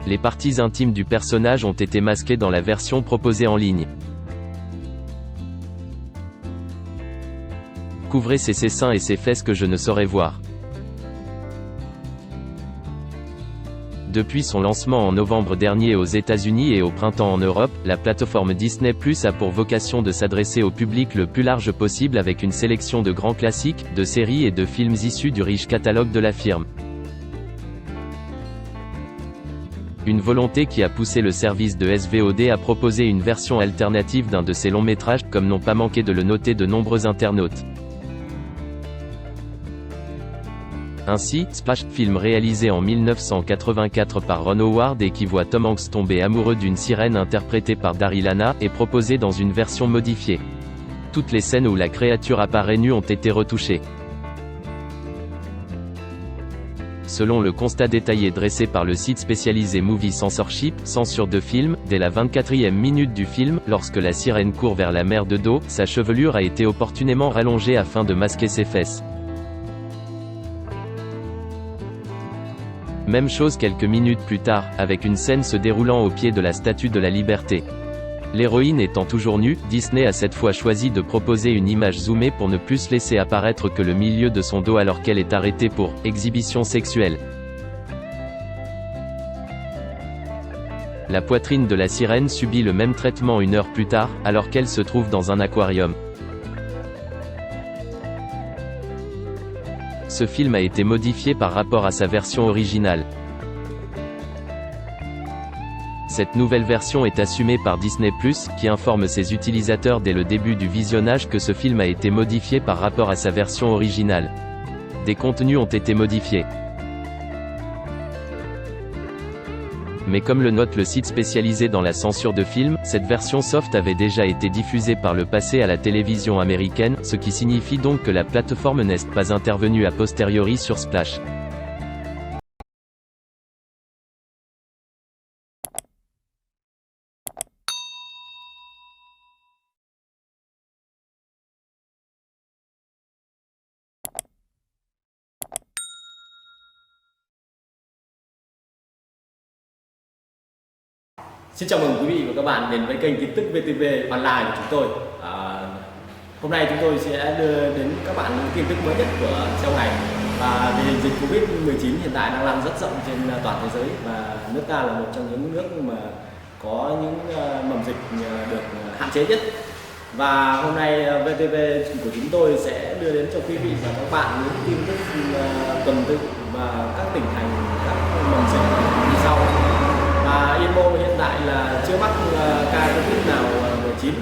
Les parties intimes du personnage ont été masquées dans la version proposée en ligne. Couvrez ses seins et ses fesses que je ne saurais voir. Depuis son lancement en novembre dernier aux États-Unis et au printemps en Europe, la plateforme Disney+ a pour vocation de s'adresser au public le plus large possible avec une sélection de grands classiques, de séries et de films issus du riche catalogue de la firme. Une volonté qui a poussé le service de SVOD à proposer une version alternative d'un de ses longs métrages, comme n'ont pas manqué de le noter de nombreux internautes. Ainsi, Splash, film réalisé en 1984 par Ron Howard et qui voit Tom Hanks tomber amoureux d'une sirène interprétée par Daryl Hannah, est proposé dans une version modifiée. Toutes les scènes où la créature apparaît nue ont été retouchées. Selon le constat détaillé dressé par le site spécialisé Movie Censorship, censure de film, dès la 24e minute du film, lorsque la sirène court vers la mer de dos, sa chevelure a été opportunément rallongée afin de masquer ses fesses. Même chose quelques minutes plus tard, avec une scène se déroulant au pied de la Statue de la Liberté. L'héroïne étant toujours nue, Disney a cette fois choisi de proposer une image zoomée pour ne plus laisser apparaître que le milieu de son dos alors qu'elle est arrêtée pour « exhibition sexuelle ». La poitrine de la sirène subit le même traitement une heure plus tard, alors qu'elle se trouve dans un aquarium. Ce film a été modifié par rapport à sa version originale. Cette nouvelle version est assumée par Disney+, qui informe ses utilisateurs dès le début du visionnage que ce film a été modifié par rapport à sa version originale. Des contenus ont été modifiés. Mais comme le note le site spécialisé dans la censure de films, cette version soft avait déjà été diffusée par le passé à la télévision américaine, ce qui signifie donc que la plateforme n'est pas intervenue a posteriori sur Splash. Xin chào mừng quý vị và các bạn đến với kênh tin tức VTV Online của chúng tôi. Hôm nay chúng tôi sẽ đưa đến các bạn những tin tức mới nhất của trong ngày. Và tình hình dịch Covid-19 hiện tại đang lan rất rộng trên toàn thế giới và nước ta là một trong những nước mà có những mầm dịch được hạn chế nhất. Và hôm nay VTV của chúng tôi sẽ đưa đến cho quý vị và các bạn những tin tức tuần tự và các tỉnh thành, các mầm dịch như sau. Yên Mô hiện tại là chưa mắc ca Covid nào 19